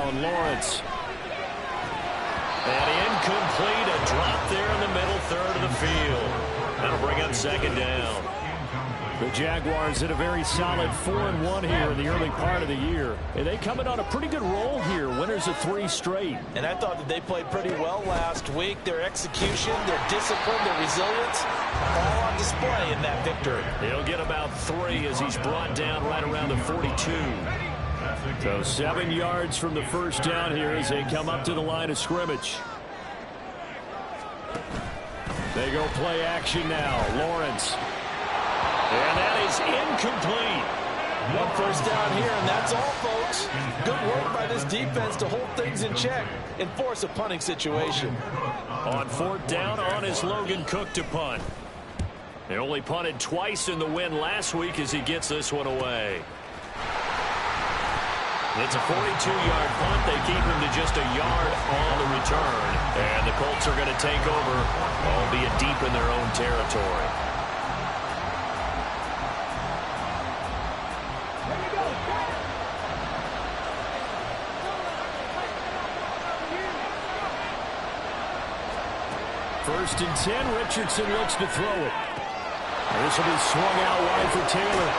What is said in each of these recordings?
on Lawrence. And incomplete, a drop there in the middle third of the field. That'll bring up second down. The Jaguars hit a very solid 4-1 here in the early part of the year. And they come in on a pretty good roll here, winners of 3 straight. And I thought that they played pretty well last week. Their execution, their discipline, their resilience, all on display in that victory. He'll get about 3 as he's brought down right around the 42. So 7 yards from the first down here as they come up to the line of scrimmage. They go play action now. Lawrence. And that is incomplete. 1 first down here, and that's all, folks. Good work by this defense to hold things in check and force a punting situation. On 4th down, on is Logan Cook to punt. They only punted twice in the win last week as he gets this one away. It's a 42-yard punt. They keep him to just a yard on the return. And the Colts are going to take over, albeit deep in their own territory. First and 10, Richardson looks to throw it. This will be swung out wide for Taylor.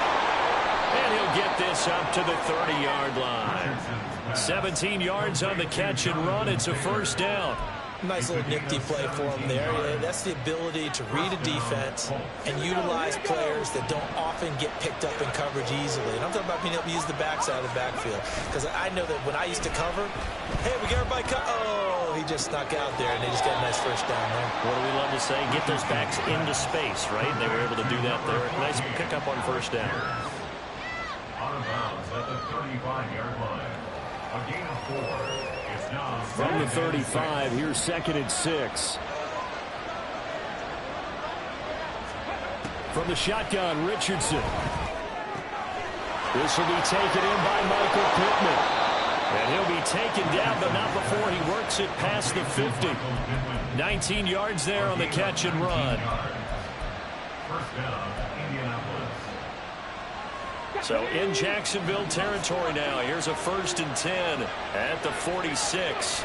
And he'll get this up to the 30-yard line. 17 yards on the catch and run. It's a first down. Nice little nifty play for him there. That's the ability to read a defense and utilize players that don't often get picked up in coverage easily. And I'm talking about being able to use the backside of the backfield. Because I know that when I used to cover, hey, we get everybody oh, he just snuck out there, and they just got a nice first down there. What do we love to say? Get those backs into space, right? And they were able to do that there. Nice pickup on first down. Out of bounds at the 35-yard line. A gain of 4. From the 35, here's 2nd and 6. From the shotgun, Richardson. This will be taken in by Michael Pittman. And he'll be taken down, but not before he works it past the 50. 19 yards there on the catch and run. First down, Indianapolis. So in Jacksonville territory now. Here's a 1st and 10 at the 46.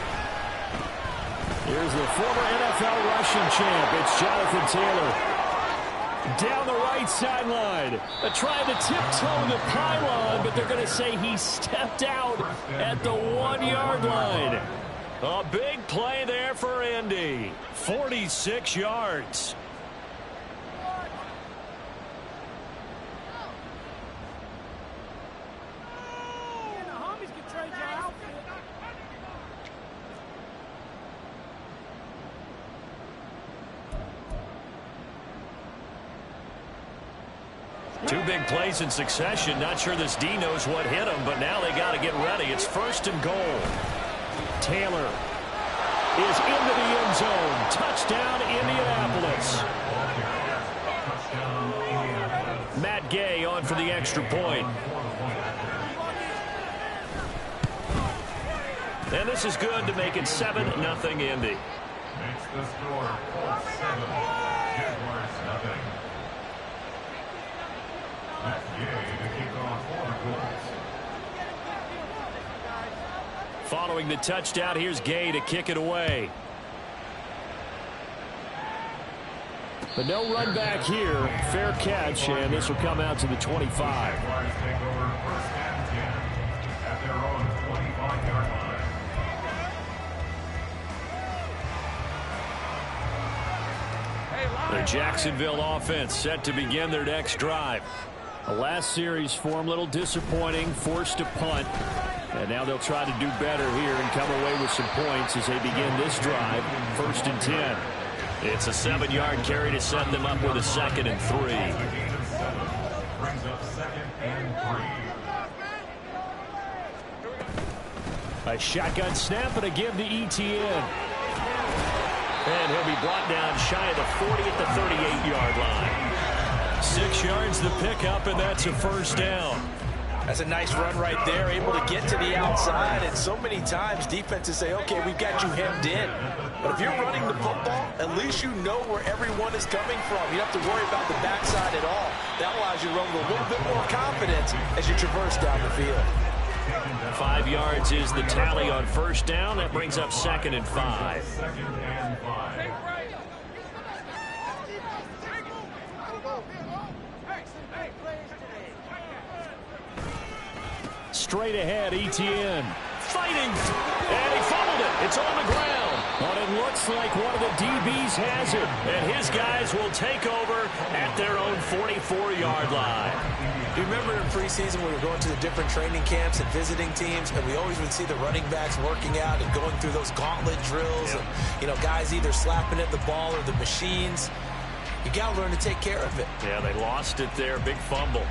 Here's the former NFL rushing champ. It's Jonathan Taylor. Down the right sideline. Trying to tiptoe the pylon, but they're going to say he stepped out at the 1-yard line. A big play there for Indy. 46 yards. Two big plays in succession. Not sure this D knows what hit him, but now they got to get ready. It's 1st and goal. Taylor is into the end zone. Touchdown, Indianapolis. Matt Gay on for the extra point. And this is good to make it 7-0 Indy. Makes the score 7. Jaguars nothing. That's Gay to kick off for the Colts. Following the touchdown, here's Gay to kick it away. But no run back here. Fair catch, and this will come out to the 25. Jaguars take over 1st and 10 at their own 25-yard line. The Jacksonville offense set to begin their next drive. The last series for them, a little disappointing, forced to punt. And now they'll try to do better here and come away with some points as they begin this drive. 1st and 10. It's a 7-yard carry to set them up with a 2nd and 3. Brings up 2nd and 3. A shotgun snap and a give to ETN. And he'll be brought down shy of the 40 at the 38-yard line. 6 yards the pickup, and that's a first down. That's a nice run right there, able to get to the outside. And so many times defenses say, okay, we've got you hemmed in. But if you're running the football, at least you know where everyone is coming from. You don't have to worry about the backside at all. That allows you to run with a little bit more confidence as you traverse down the field. 5 yards is the tally on first down. That brings up 2nd and 5. Second and 5. Straight ahead, Etienne. Fighting, and he fumbled it. It's on the ground. But it looks like one of the DBs has it. And his guys will take over at their own 44-yard line. Do you remember in preseason we were going to the different training camps and visiting teams, and we always would see the running backs working out and going through those gauntlet drills, and, you know, guys either slapping at the ball or the machines. You got to learn to take care of it. Yeah, they lost it there. Big fumble.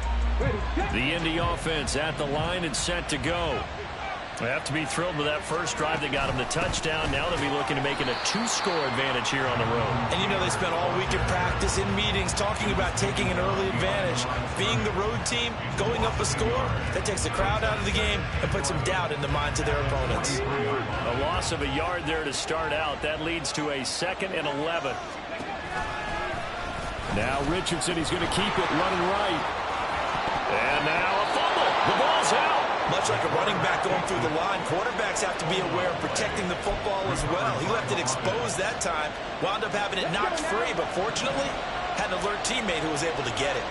The Indy offense at the line and set to go. They have to be thrilled with that first drive that got them the touchdown. Now they'll be looking to make it a 2-score advantage here on the road. And you know they spent all week in practice, in meetings, talking about taking an early advantage. Being the road team, going up a score, that takes the crowd out of the game and puts some doubt in the minds of their opponents. A loss of a yard there to start out. That leads to a 2nd and 11. Now Richardson, he's going to keep it running right. And now a fumble. The ball's out. Much like a running back going through the line, quarterbacks have to be aware of protecting the football as well. He left it exposed that time, wound up having it knocked free, but fortunately had an alert teammate who was able to get it.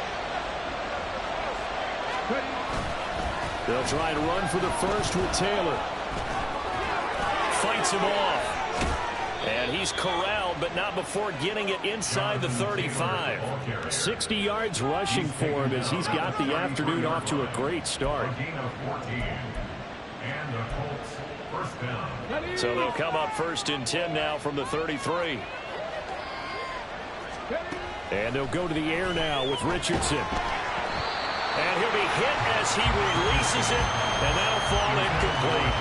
They'll try to run for the first with Taylor. Fights him off. And he's corralled, but not before getting it inside the 35. 60 yards rushing for him as he's got the afternoon off to a great start. So they'll come up 1st and 10 now from the 33. And they'll go to the air now with Richardson. And he'll be hit as he releases it, and that'll fall incomplete.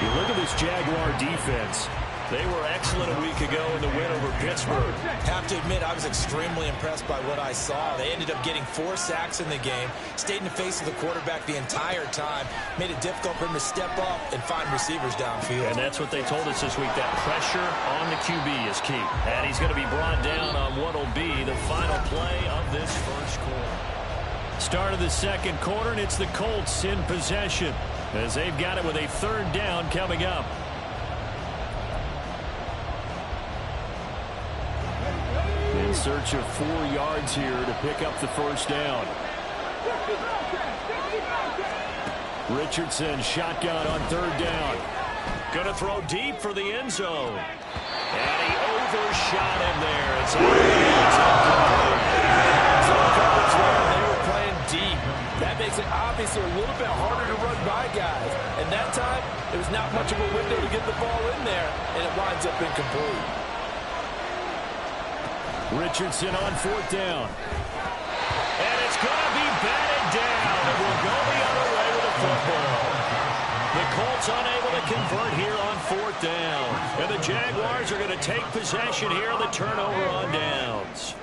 You look at this Jaguar defense. They were excellent a week ago in the win over Pittsburgh. Have to admit, I was extremely impressed by what I saw. They ended up getting 4 sacks in the game, stayed in the face of the quarterback the entire time, made it difficult for him to step up and find receivers downfield. And that's what they told us this week, that pressure on the QB is key. And he's going to be brought down on what will be the final play of this first quarter. Start of the second quarter, and it's the Colts in possession as they've got it with a 3rd down coming up. In search of 4 yards here to pick up the first down. Richardson shotgun on 3rd down. Going to throw deep for the end zone. And he overshot him there. It's coverage where they were playing deep. That makes it obviously a little bit harder to run by guys. And that time, there was not much of a window to get the ball in there, and it winds up incomplete. Richardson on 4th down. And it's going to be batted down. It will go the other way with the football. The Colts unable to convert here on 4th down. And the Jaguars are going to take possession here on the turnover on downs.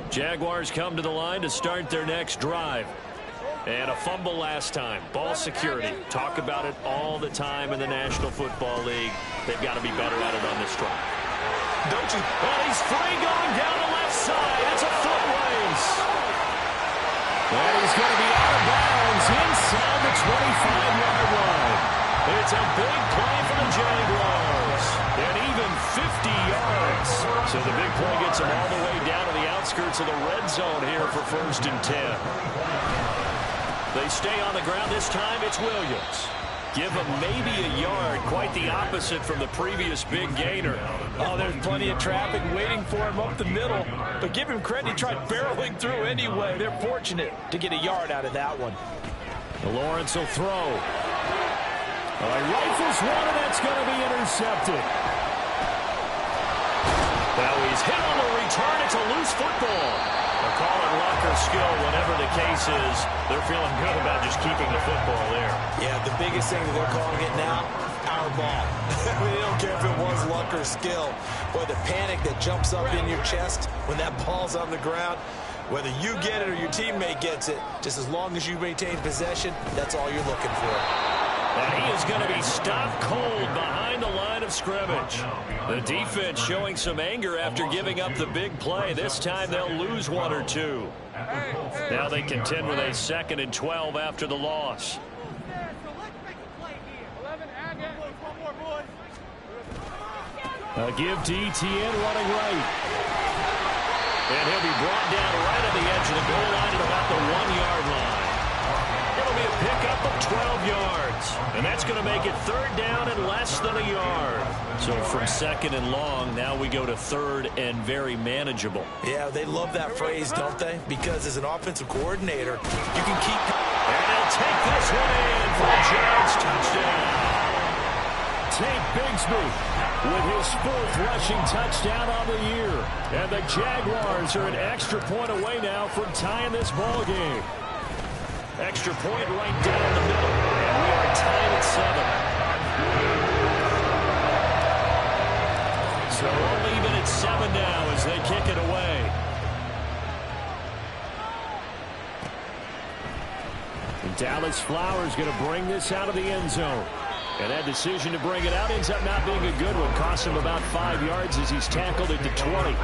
Jaguars come to the line to start their next drive. And a fumble last time. Ball security. Talk about it all the time in the National Football League. They've got to be better at it on this drive. Don't you? And he's free going down the left side. It's a foot race. And he's going to be out of bounds inside the 25-yard line. It's a big play for the Jaguars. And even 50 yards. So the big play gets him all the way down to the outskirts of the red zone here for 1st and 10. They stay on the ground. This time it's Williams. Give him maybe a yard, quite the opposite from the previous big gainer. Oh, there's plenty of traffic waiting for him up the middle. But give him credit, he tried barreling through anyway. They're fortunate to get a yard out of that one. Lawrence will throw. Rifles one, and that's going to be intercepted. Now he's hit on the return. It's a loose football. They'll call it luck or skill, whatever the case is. They're feeling good about just keeping the football there. Yeah, the biggest thing that they're calling it now, our ball. They don't care if it was luck or skill. Boy, the panic that jumps up in your chest when that ball's on the ground, whether you get it or your teammate gets it, just as long as you maintain possession, that's all you're looking for. And he is going to be stopped cold behind the line of scrimmage. The defense showing some anger after giving up the big play. This time they'll lose 1 or 2. Now they contend with a 2nd and 12 after the loss. A give to ETN running right. And he'll be brought down right at the edge of the goal line at about the 1-yard line. It'll be a pickup of 12 yards. And that's going to make it third down and less than a yard. So from second and long, now we go to third and very manageable. Yeah, they love that phrase, don't they? Because as an offensive coordinator, you can keep... And they'll take this one in for a Giants touchdown. Tate Bigsby with his 4th rushing touchdown on the year. And the Jaguars are an extra point away now from tying this ball game. Extra point right down the middle. And we are tied at 7. So we'll leave it at 7 now as they kick it away. And Dallas Flowers going to bring this out of the end zone. And that decision to bring it out ends up not being a good one. Costs him about 5 yards as he's tackled at the 20.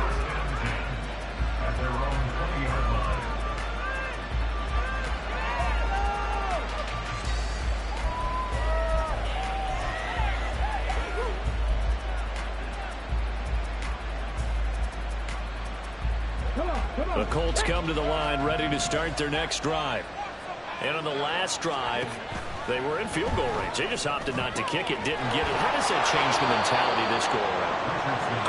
The Colts come to the line ready to start their next drive. And on the last drive, they were in field goal range. They just opted not to kick it, didn't get it. How does that change the mentality this go around?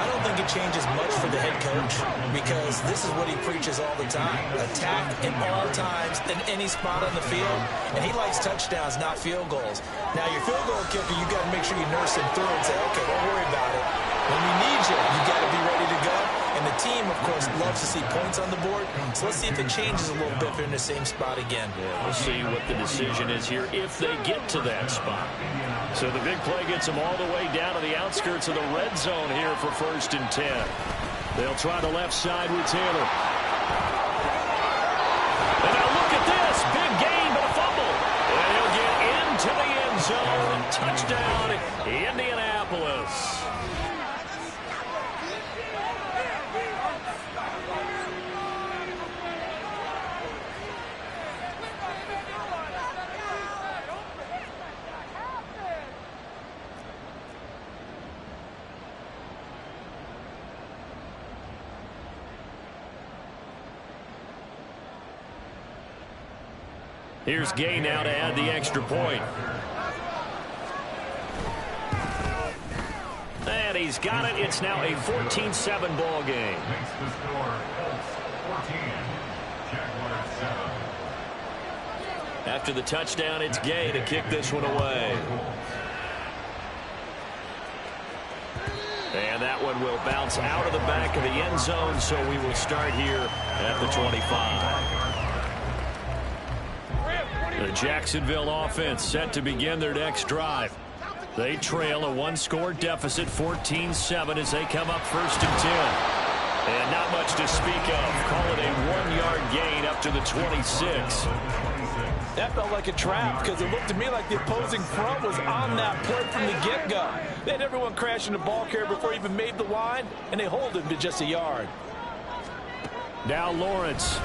I don't think it changes much for the head coach because this is what he preaches all the time. Attack in all times in any spot on the field. And he likes touchdowns, not field goals. Now, your field goal kicker, you got to make sure you nurse him through and say, okay, don't worry about it. When we need you, you got to be ready to go. And the team, of course, loves to see points on the board. So let's see if it changes a little bit if they're in the same spot again. Yeah, we'll see what the decision is here if they get to that spot. So the big play gets them all the way down to the outskirts of the red zone here for 1st and 10. They'll try the left side with Taylor. And now look at this. Big gain, but a fumble. And he'll get into the end zone. Touchdown, Indianapolis. Here's Gay now to add the extra point. And he's got it. It's now a 14-7 ball game. Makes the score Colts 14, Jaguars 7. After the touchdown, it's Gay to kick this one away. And that one will bounce out of the back of the end zone, so we will start here at the 25. The Jacksonville offense set to begin their next drive. They trail a 1-score deficit, 14-7, as they come up 1st and 10. And not much to speak of. Call it a 1-yard gain up to the 26. That felt like a trap because it looked to me like the opposing front was on that play from the get-go. They had everyone crashing the ball carrier before he even made the line, and they hold him to just a yard. Now Lawrence.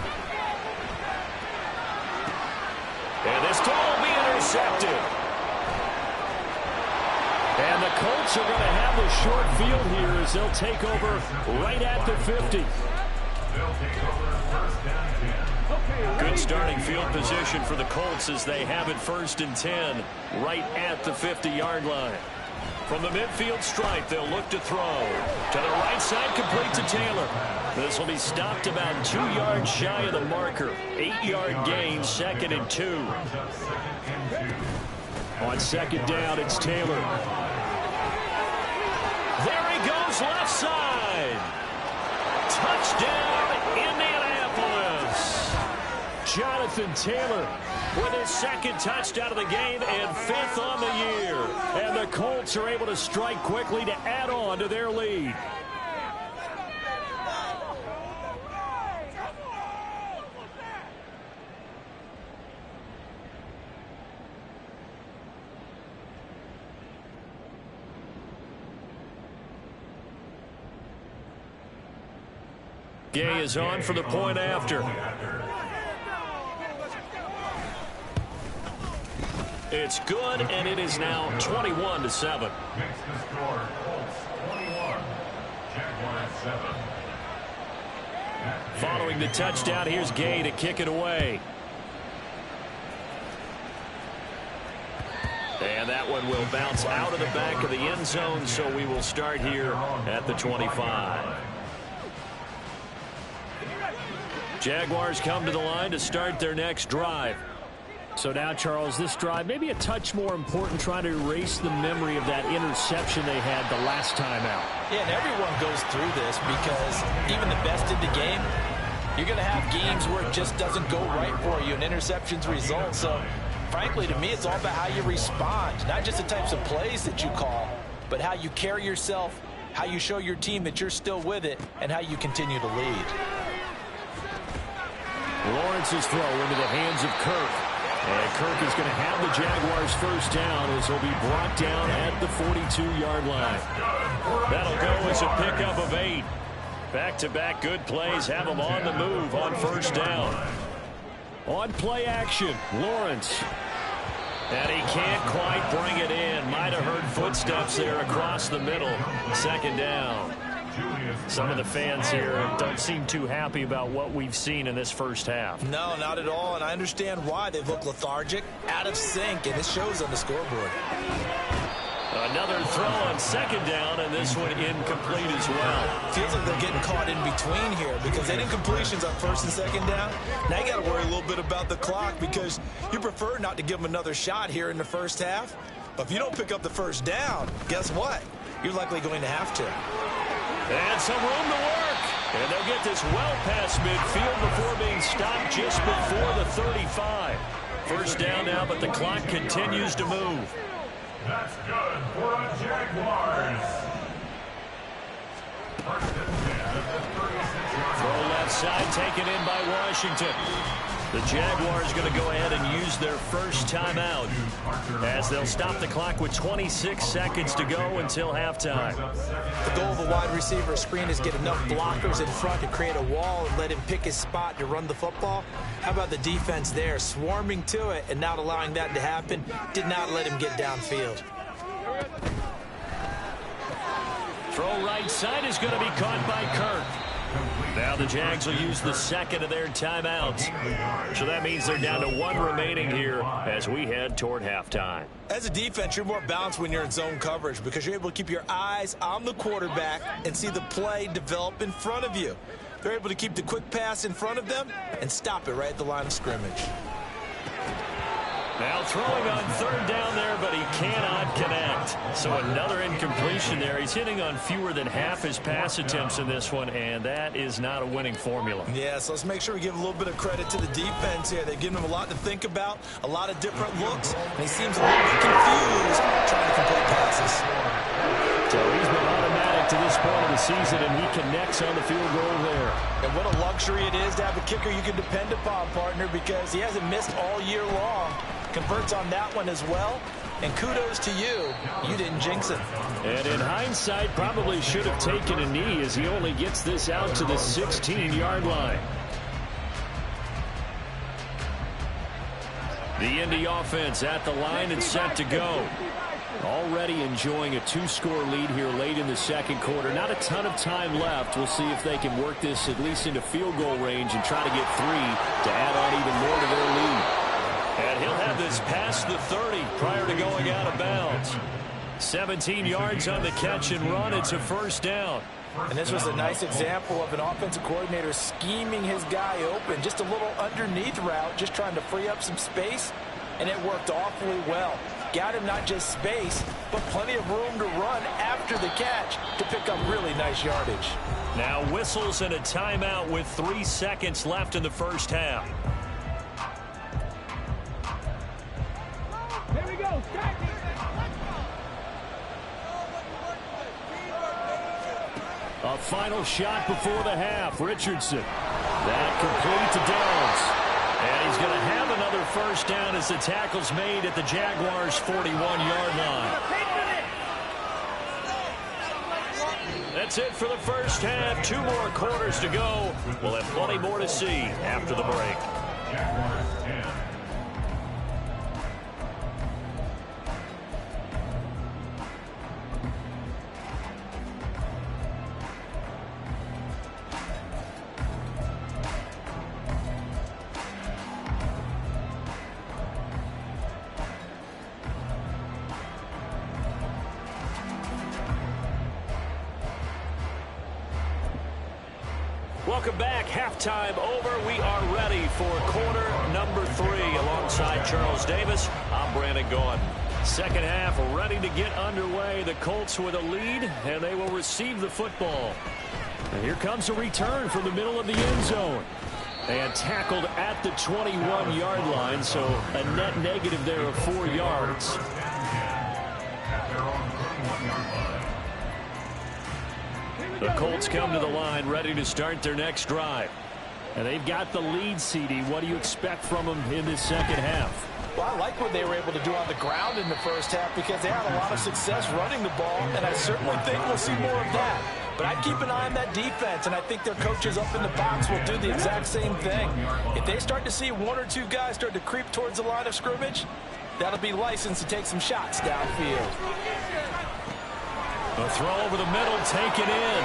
And this ball will be intercepted. And the Colts are going to have the short field here as they'll take over right at the 50. They'll take over 1st and 10. Good starting field position for the Colts as they have it 1st and 10 right at the 50-yard line. From the midfield stripe, they'll look to throw. To the right side, complete to Taylor. This will be stopped about 2 yards shy of the marker. 8-yard gain, 2nd and 2. On 2nd down, it's Taylor. There he goes, left side. Touchdown, Indianapolis. Jonathan Taylor with his 2nd touchdown of the game and 5th on the year. And the Colts are able to strike quickly to add on to their lead. Gay is on for the point after. It's good, and it is now 21-7. Makes the score Colts 21, Jaguars 7. Following the touchdown, here's Gay to kick it away. And that one will bounce out of the back of the end zone, so we will start here at the 25. Jaguars come to the line to start their next drive. So now, Charles, this drive maybe a touch more important, trying to erase the memory of that interception they had the last time out. Yeah, and everyone goes through this because even the best in the game, you're going to have games where it just doesn't go right for you and interceptions result. So, frankly, to me, it's all about how you respond, not just the types of plays that you call, but how you carry yourself, how you show your team that you're still with it, and how you continue to lead. Lawrence's throw into the hands of Kirk. And Kirk is going to have the Jaguars first down as he'll be brought down at the 42-yard line. That'll go as a pickup of 8. Back-to-back good plays have him on the move on first down. On play action, Lawrence. And he can't quite bring it in. Might have heard footsteps there across the middle. Second down. Some of the fans here don't seem too happy about what we've seen in this first half. No, not at all, and I understand why. They look lethargic, out of sync, and it shows on the scoreboard. Another throw on second down, and this one incomplete as well. Feels like they're getting caught in between here because they didn't incompletions on first and second down. Now you got to worry a little bit about the clock because you prefer not to give them another shot here in the first half. But if you don't pick up the first down, guess what? You're likely going to have to. And some room to work. And they'll get this well past midfield before being stopped just before the 35. First down now, but the clock continues to move. That's good for the Jaguars. First and 10 at the 36-yard Throw line. left side taken in by Washington. The Jaguars going to go ahead and use their first timeout as they'll stop the clock with 26 seconds to go until halftime. The goal of a wide receiver screen is get enough blockers in front to create a wall and let him pick his spot to run the football. How about the defense there, swarming to it and not allowing that to happen? Did not let him get downfield. Throw right side is going to be caught by Kirk. Now the Jags will use the second of their timeouts. So that means they're down to 1 remaining here as we head toward halftime. As a defense, you're more balanced when you're in zone coverage because you're able to keep your eyes on the quarterback and see the play develop in front of you. They're able to keep the quick pass in front of them and stop it right at the line of scrimmage. Now throwing on third down there, but he cannot connect. So another incompletion there. He's hitting on fewer than half his pass attempts in this one, and that is not a winning formula. Yeah, so let's make sure we give a little bit of credit to the defense here. They've given him a lot to think about, a lot of different looks, and he seems a little bit confused trying to complete passes. So he's been automatic to this point of the season, and he connects on the field goal there. And what a luxury it is to have a kicker you can depend upon, partner, because he hasn't missed all year long. Converts on that one as well. And kudos to you. You didn't jinx it. And in hindsight, probably should have taken a knee as he only gets this out to the 16-yard line. The Indy offense at the line and set to go. Already enjoying a 2-score lead here late in the second quarter. Not a ton of time left. We'll see if they can work this at least into field goal range and try to get 3 to add on even more to their lead. And he'll have this past the 30 prior to going out of bounds. 17 yards on the catch and run. It's a first down. And this was a nice example of an offensive coordinator scheming his guy open. Just a little underneath route, just trying to free up some space. And it worked awfully well. Got him not just space, but plenty of room to run after the catch to pick up really nice yardage. Now whistles and a timeout with 3 seconds left in the first half. Here we go. A final shot before the half. Richardson. That complete to Downs. And he's going to have another first down as the tackle's made at the Jaguars' 41-yard line. That's it for the first half. 2 more quarters to go. We'll have plenty more to see after the break. Jaguars 10. Welcome back. Halftime over. We are ready for quarter number 3. Alongside Charles Davis, I'm Brandon Gaudin. Second half ready to get underway. The Colts with a lead, and they will receive the football. And here comes a return from the middle of the end zone. And tackled at the 21-yard line, so a net negative there of 4 yards. The Colts come to the line ready to start their next drive. And they've got the lead, CD. What do you expect from them in this second half? Well, I like what they were able to do on the ground in the first half because they had a lot of success running the ball, and I certainly think we'll see more of that. But I'd keep an eye on that defense, and I think their coaches up in the box will do the exact same thing. If they start to see 1 or 2 guys start to creep towards the line of scrimmage, that'll be licensed to take some shots downfield. A throw over the middle, taken in.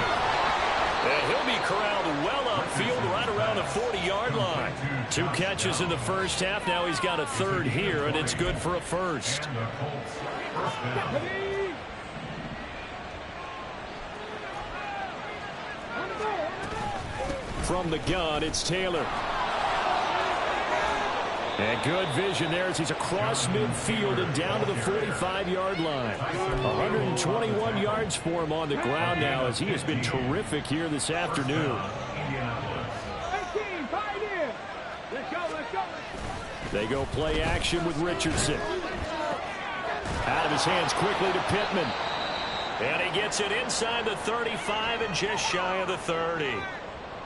And he'll be corralled well upfield right around the 40-yard line. 2 catches in the first half. Now he's got a third here, and it's good for a first. From the gun, it's Taylor. And good vision there as he's across midfield and down to the 45-yard line. 121 yards for him on the ground now as he has been terrific here this afternoon. They go play action with Richardson. Out of his hands quickly to Pittman. And he gets it inside the 35 and just shy of the 30.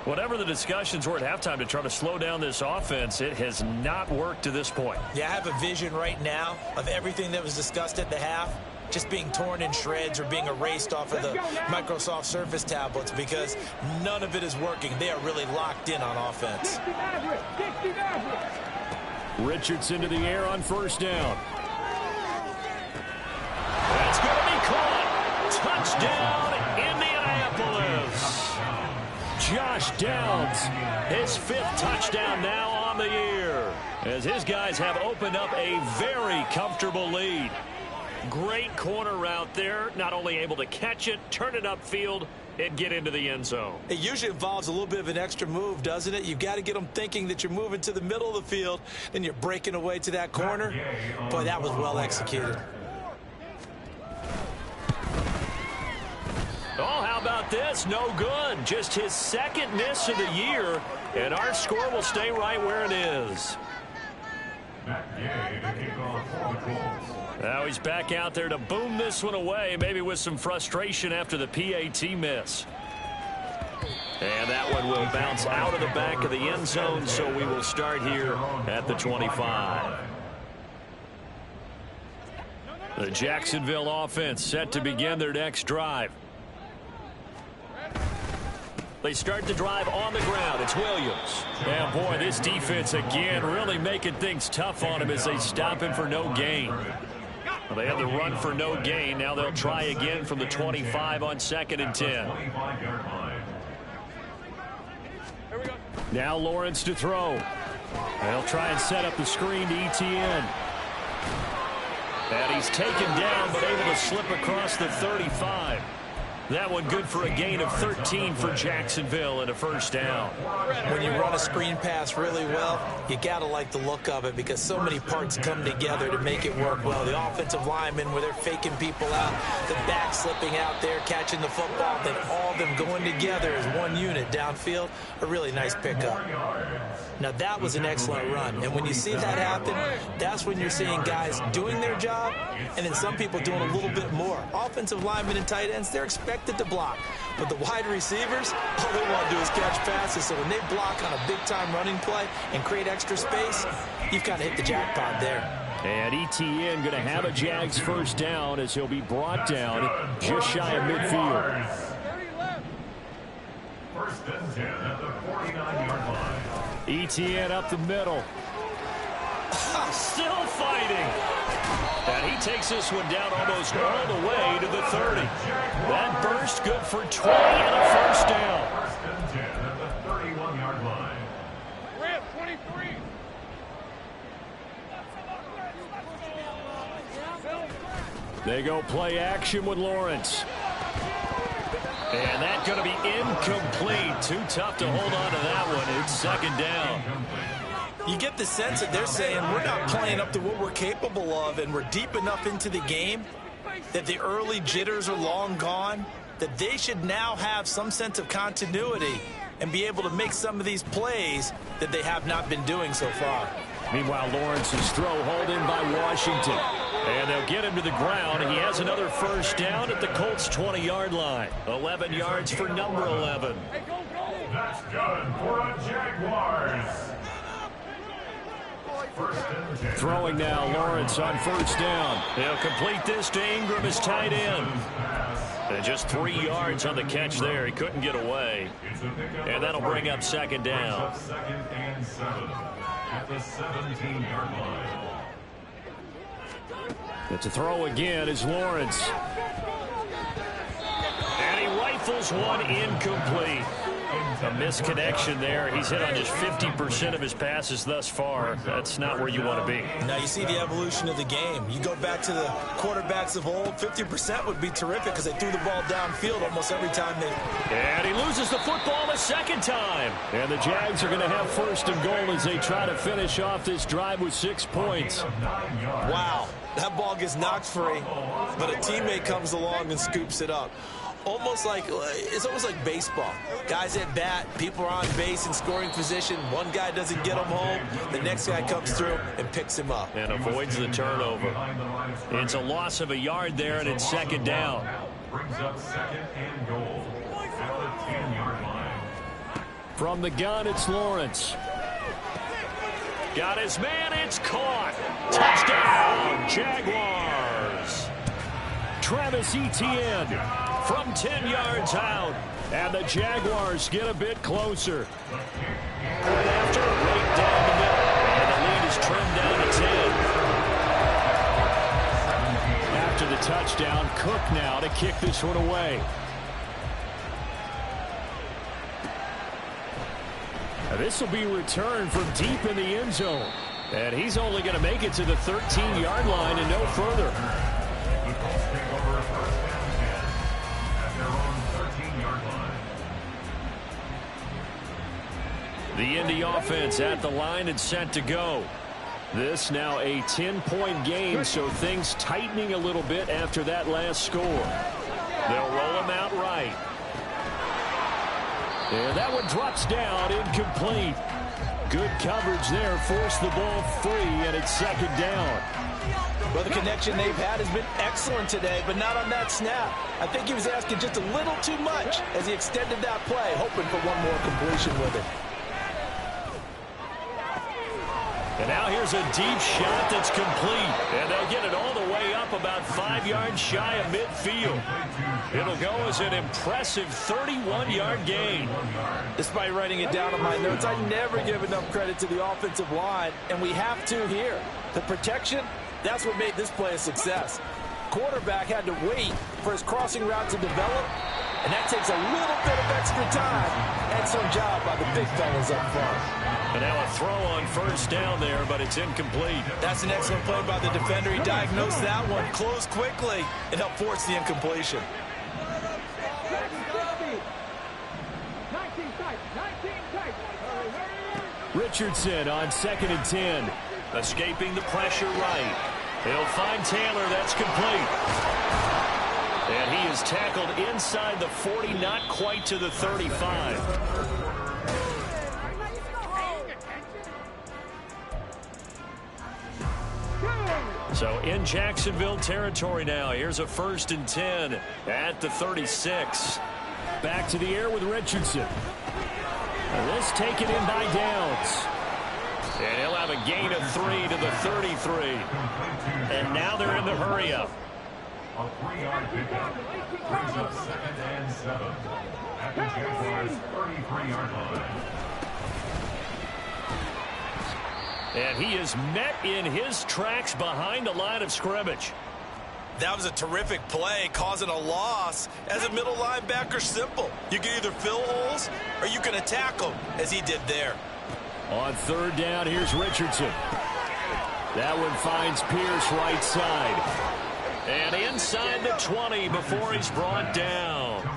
Whatever the discussions were at halftime to try to slow down this offense, it has not worked to this point. Yeah, I have a vision right now of everything that was discussed at the half just being torn in shreds or being erased off of the Microsoft Surface tablets because none of it is working. They are really locked in on offense. Richardson to the air on first down. That's going to be caught. Touchdown, Indianapolis. Josh Downs, his 5th touchdown now on the year, as his guys have opened up a very comfortable lead. Great corner route there, not only able to catch it, turn it upfield, and get into the end zone. It usually involves a little bit of an extra move, doesn't it? You've got to get them thinking that you're moving to the middle of the field, then you're breaking away to that corner. Boy, that was well executed. Oh, how about this? No good. Just his 2nd miss of the year, and our score will stay right where it is. Now he's back out there to boom this one away, maybe with some frustration after the PAT miss. And that one will bounce out of the back of the end zone, so we will start here at the 25. The Jacksonville offense set to begin their next drive. They start the drive on the ground. It's Williams. And, boy, this defense again really making things tough on him as they stop him for no gain. Well, they have the run for no gain. Now they'll try again from the 25 on 2nd and 10. Now Lawrence to throw. They'll try and set up the screen to Etienne. And he's taken down but able to slip across the 35. That one good for a gain of 13 for Jacksonville and a first down. When you run a screen pass really well, you got to like the look of it because so many parts come together to make it work well. The offensive linemen where they're faking people out, the back slipping out there, catching the football, then all of them going together as one unit downfield, a really nice pickup. Now that was an excellent run, and when you see that happen, that's when you're seeing guys doing their job and then some people doing a little bit more. Offensive linemen and tight ends, they're expected to block. But the wide receivers, all they want to do is catch passes. So when they block on a big-time running play and create extra space, you've got to hit the jackpot there. And Etienne going to have a Jags first down as he'll be brought down just shy of midfield. First and 10 at the 49-yard line. Etienne up the middle. Still fighting. And he takes this one down almost all the way to the 30. That burst good for 20 and a first down. First and 10 at the 31-yard line. Rip, 23. They go play action with Lawrence. And that's going to be incomplete. Too tough to hold on to that one. It's second down. You get the sense that they're saying we're not playing up to what we're capable of, and we're deep enough into the game that the early jitters are long gone, that they should now have some sense of continuity and be able to make some of these plays that they have not been doing so far. Meanwhile, Lawrence's throw hauled in by Washington. And they'll get him to the ground. He has another first down at the Colts' 20-yard line. 11 yards for number 11. That's good for the Jaguars. Throwing now, Lawrence on first down. He'll complete this to Ingram as tight end. And just 3 yards on the catch there. He couldn't get away. And that'll bring up second down. Second and 7 at the 17-yard line. But to throw again is Lawrence. And he rifles one incomplete. A misconnection there. He's hit on just 50% of his passes thus far. That's not where you want to be. Now you see the evolution of the game. You go back to the quarterbacks of old, 50% would be terrific because they threw the ball downfield almost every time they... And he loses the football a second time. And the Jags are going to have first and goal as they try to finish off this drive with 6 points. Wow, that ball gets knocked free, but a teammate comes along and scoops it up. It's almost like baseball. Guys at bat, people are on base in scoring position. One guy doesn't get him home. The next guy comes through and picks him up. And avoids the turnover. It's a loss of a yard there, and it's second down. Brings up second and goal at the 10-yard line. From the gun, it's Lawrence. Got his man, it's caught. Touchdown, Jaguars. Travis Etienne from 10 yards out. And the Jaguars get a bit closer. Right after, right down the middle. And the lead is trimmed down to 10. After the touchdown, Cook now to kick this one away. Now this will be returned from deep in the end zone. And he's only going to make it to the 13-yard line and no further. The Colts take over a first down at their own 13-yard line. The Indy offense at the line and set to go. This now a 10-point game, so things tightening a little bit after that last score. They'll roll him out right. And that one drops down, incomplete. Good coverage there, forced the ball free, and it's second down. Well, the connection they've had has been excellent today, but not on that snap. I think he was asking just a little too much as he extended that play, hoping for one more completion with it. And now here's a deep shot that's complete. And they'll get it all the way up about 5 yards shy of midfield. It'll go as an impressive 31-yard gain. Despite writing it down on my notes, I never give enough credit to the offensive line, and we have to here. The protection, that's what made this play a success. Quarterback had to wait for his crossing route to develop, and that takes a little bit of extra time and some job by the big fellas up front. And now a throw on first down there, but it's incomplete. That's an excellent play by the defender. He diagnosed that one, closed quickly, and helped force the incompletion. Richardson on second and 10. Escaping the pressure right. He'll find Taylor. That's complete. And he is tackled inside the 40, not quite to the 35. So in Jacksonville territory now. Here's a 1st and 10 at the 36. Back to the air with Richardson. And this taken in by Downs. And he'll have a gain of 3 to the 33. And now they're in the hurry-up. A 3-yard pickup brings up 2nd and 7 at the Jaguars' 33-yard line. And he is met in his tracks behind the line of scrimmage. That was a terrific play, causing a loss. As a middle linebacker, simple. You can either fill holes or you can attack them, as he did there. On 3rd down, here's Richardson. That one finds Pierce right side. And inside the 20 before he's brought down.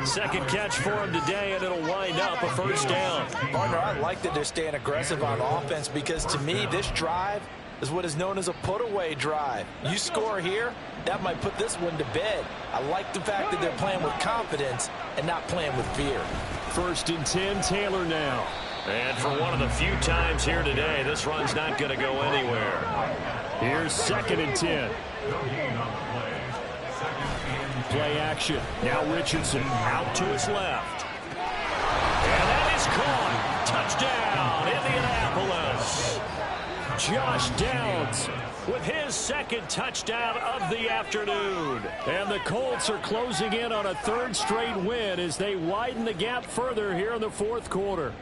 Second catch for him today, and it'll wind up a first down. Partner, I like that they're staying aggressive on offense because, to me, this drive is what is known as a put-away drive. You score here, that might put this one to bed. I like the fact that they're playing with confidence and not playing with fear. First and 10, Taylor now. And for one of the few times here today, this run's not going to go anywhere. Here's second and 10. Play action. Now Richardson out to his left. And that is caught. Touchdown, Indianapolis. Josh Downs with his second touchdown of the afternoon. And the Colts are closing in on a third straight win as they widen the gap further here in the fourth quarter.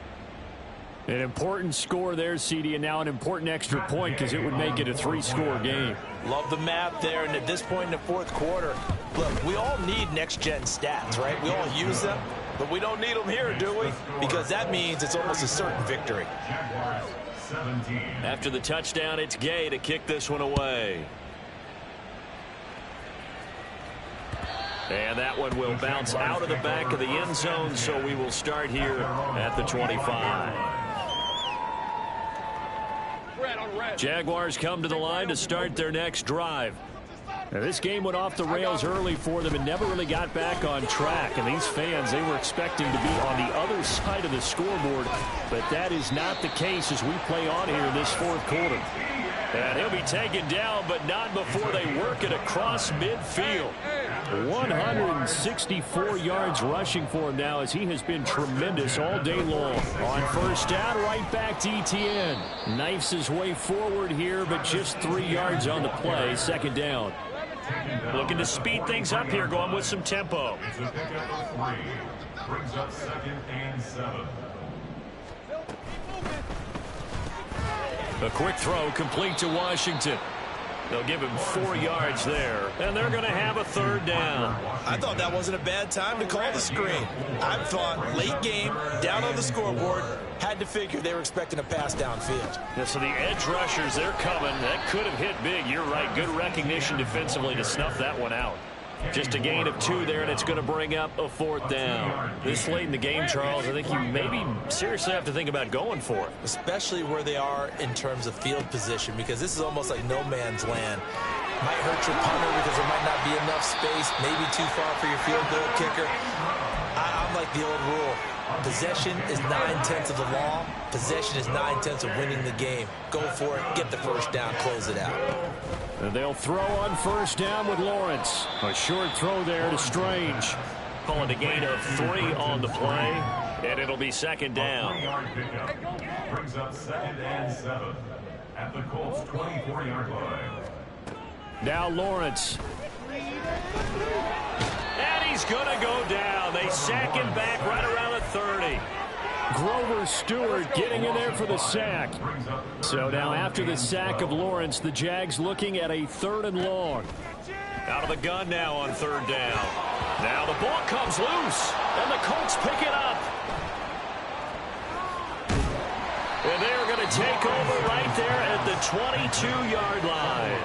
An important score there, CD, and now an important extra point because it would make it a 3-score game. Love the map there, and at this point in the fourth quarter, look, we all need next-gen stats, right? We all use them, but we don't need them here, do we? Because that means it's almost a certain victory. After the touchdown, it's Gay to kick this one away. And that one will bounce out of the back of the end zone, so we will start here at the 25. Jaguars come to the line to start their next drive. Now, this game went off the rails early for them and never really got back on track. And these fans, they were expecting to be on the other side of the scoreboard. But that is not the case as we play on here in this fourth quarter. And he'll be taken down, but not before they work it across midfield. 164 yards rushing for him now as he has been tremendous all day long. On first down, right back to Etienne. Knifes his way forward here, but just 3 yards on the play. Second down. Looking to speed things up here, going with some tempo. It's a pickup of 3. Brings up 2nd and 7. A quick throw complete to Washington. They'll give him 4 yards there, and they're going to have a third down. I thought that wasn't a bad time to call the screen. I thought late game, down on the scoreboard, had to figure they were expecting a pass downfield. Yeah, so the edge rushers, they're coming. That could have hit big. You're right. Good recognition defensively to snuff that one out. Just a gain of 2 there, and it's going to bring up a fourth down. This late in the game, Charles, I think you maybe seriously have to think about going for it. Especially where they are in terms of field position, because this is almost like no man's land. Might hurt your punter because there might not be enough space, maybe too far for your field goal kicker. I'm like the old rule. Possession is 9/10 of the law. Possession is 9/10 of winning the game. Go for it, get the first down, close it out. And they'll throw on first down with Lawrence. A short throw there to Strange. Calling a gain of 3 on the play, and it'll be second down. 3-yard pickup. Brings up 2nd and 7 at the Colts 24-yard line. Now Lawrence. And he's going to go down. They sack him back right around the 30. Grover Stewart getting in there for the sack. So now after the sack of Lawrence, the Jags looking at a 3rd and long. Out of the gun now on third down. Now the ball comes loose, and the Colts pick it up. And they are going to take over right there at the 22-yard line.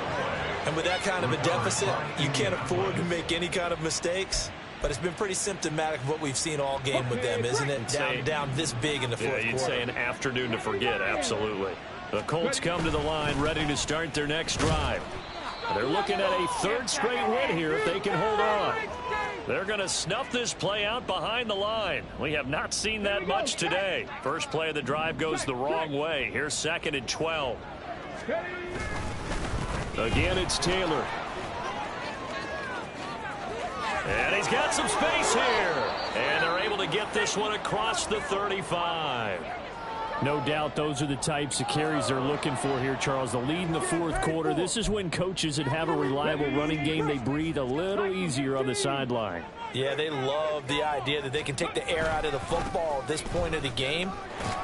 And with that kind of a deficit, you can't afford to make any kind of mistakes. But it's been pretty symptomatic of what we've seen all game with them, isn't it? Down this big in the fourth quarter. You'd say an afternoon to forget, absolutely. The Colts come to the line ready to start their next drive. They're looking at a 3rd straight win here if they can hold on. They're going to snuff this play out behind the line. We have not seen that much today. First play of the drive goes the wrong way. Here's 2nd and 12. Again, it's Taylor. And he's got some space here. And they're able to get this one across the 35. No doubt those are the types of carries they're looking for here, Charles. The lead in the fourth quarter. This is when coaches that have a reliable running game, they breathe a little easier on the sideline. Yeah, they love the idea that they can take the air out of the football at this point of the game.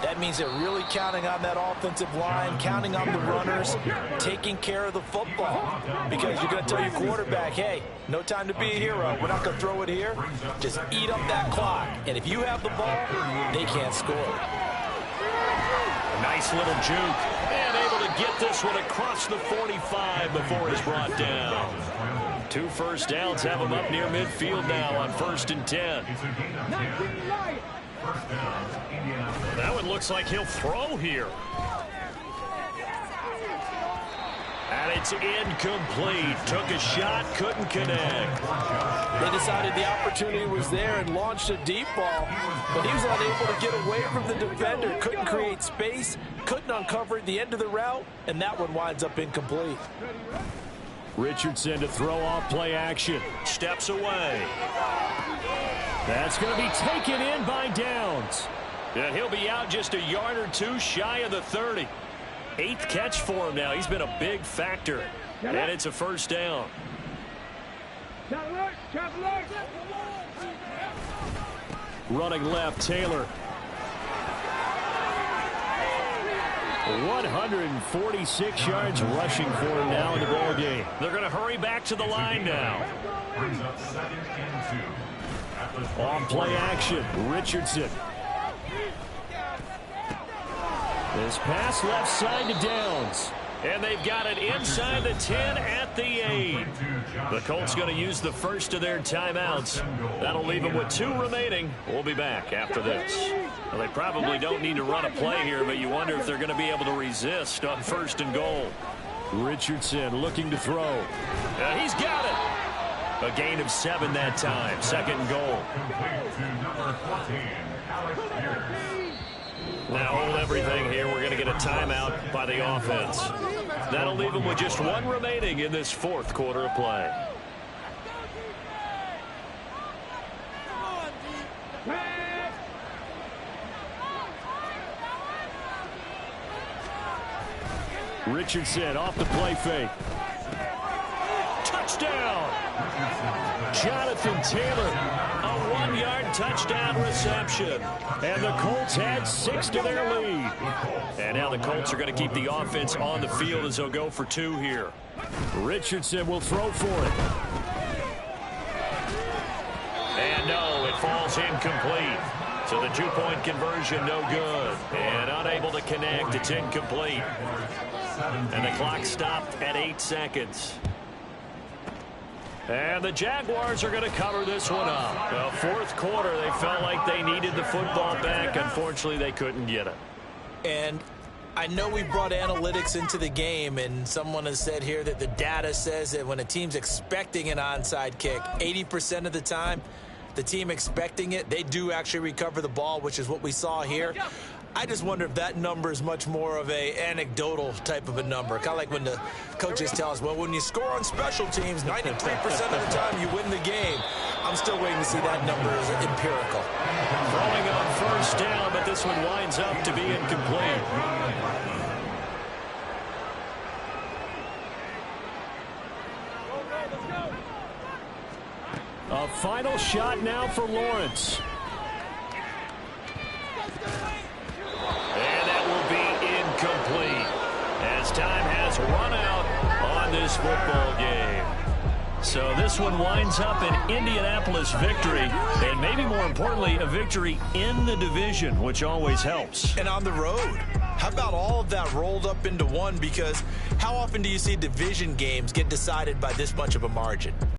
That means they're really counting on that offensive line, counting on the runners, taking care of the football. Because you're going to tell your quarterback, hey, no time to be a hero. We're not going to throw it here. Just eat up that clock. And if you have the ball, they can't score. Nice little juke. And able to get this one across the 45 before it's brought down. 2 first downs have him up near midfield now on 1st and 10. It's a gain of 10. First down, Indianapolis. That one looks like he'll throw here. And it's incomplete. Took a shot, couldn't connect. They decided the opportunity was there and launched a deep ball, but he was unable to get away from the defender. Couldn't create space, couldn't uncover the end of the route, and that one winds up incomplete. Richardson to throw off play action. Steps away. That's going to be taken in by Downs. And he'll be out just a yard or two shy of the 30. 8th catch for him now. He's been a big factor. And it's a first down. Running left, Taylor. 146 yards rushing for him now in the ball game. They're going to hurry back to the line now. Brings up 2nd and 2. On play action, Richardson. This pass left side to Downs. And they've got it inside the 10 at the 8. The Colts going to use the first of their timeouts. That'll leave them with 2 remaining. We'll be back after this. Well, they probably don't need to run a play here, but you wonder if they're going to be able to resist on 1st and goal. Richardson looking to throw. And he's got it. A gain of 7 that time. 2nd and goal. Complete to number 14, Alex Pierce. Now hold everything here. We're going to get a timeout by the offense. That'll leave them with just 1 remaining in this 4th quarter of play. Richardson off the play fake. Touchdown! Jonathan Taylor, a 1-yard touchdown reception. And the Colts had 6 to their lead. And now the Colts are going to keep the offense on the field as they'll go for 2 here. Richardson will throw for it. And no, it falls incomplete. So the 2-point conversion no good. And unable to connect, it's incomplete. And the clock stopped at 8 seconds. And the Jaguars are going to cover this one up. The 4th quarter, they felt like they needed the football back. Unfortunately, they couldn't get it. And I know we brought analytics into the game, and someone has said here that the data says that when a team's expecting an onside kick, 80% of the time, the team expecting it, they do actually recover the ball, which is what we saw here. I just wonder if that number is much more of a anecdotal type of a number. Kind of like when the coaches tell us, well, when you score on special teams, 93% of the time you win the game. I'm still waiting to see that number as empirical. Throwing on 1st down, but this one winds up to be incomplete. A final shot now for Lawrence. And that will be incomplete as time has run out on this football game. So this one winds up an Indianapolis victory, and maybe more importantly, a victory in the division, which always helps. And on the road. How about all of that rolled up into one? Because how often do you see division games get decided by this much of a margin?